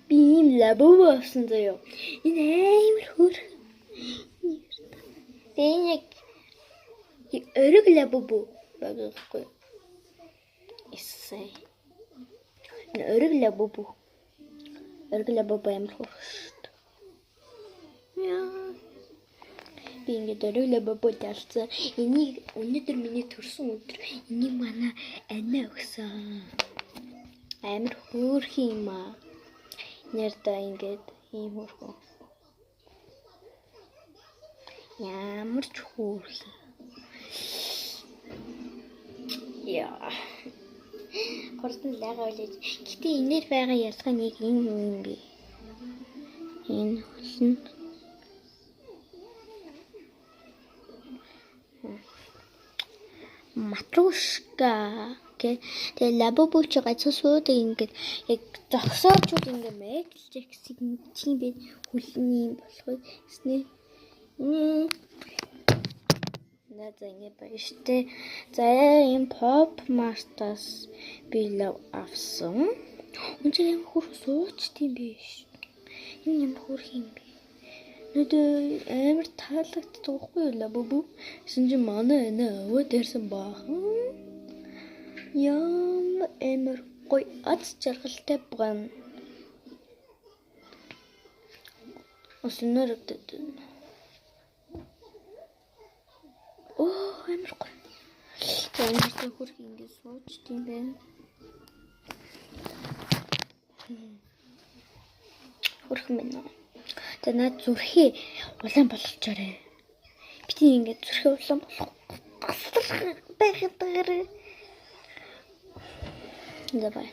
Би ийм лабубу авсан заяа. Энэ амар хөөрх. Тэнийг өрөг лабубу баггүй. Эсэй. Өрөг лабубу. Өрөг лабубу амар хөөрх шүү дээ. Яа. Би ингээд өрөг лабубу талцсан. Энийг өнөөдөр миний төрсөн өдөр энийг манай анаа өгсөн. Амар хөөрх юм аа. Нэрдээ ингээд ийм хөөрхөө. Ямар ч хөөрх. Яа. Хурдан лагаа үлээж. Гэтэ энээр байгаа ялгаа нэг юм би. Энэ болсон. Матрушка. Тэгээ лабубуч гацаа суудаг ингээд яг зогсоочуд ингээд Майкл Джексон тийм би хүлний юм болохгүй эснэ. Надаа ингээд байна штэ. За энэ Pop Mart-аас би лав авсан. Үнэхээр юм хурх сууч тийм биш. Энэ юм хурх юм би. Нүдэ амар таалагддаг байхгүй лабубу. Эсэн чи манай анаа аваад ирсэн баахан. Ям амар гоё ац жаргалтай байна. Оснорогдод. Оо амар гоё. Тэгээд хурх ингэ сууч тийм байна. Хурх мэнэ. Тэгээд над зүрхээ улаан болгочоорой. Би ингэ зүрхээ улаан болгох. Байгаад. Давай.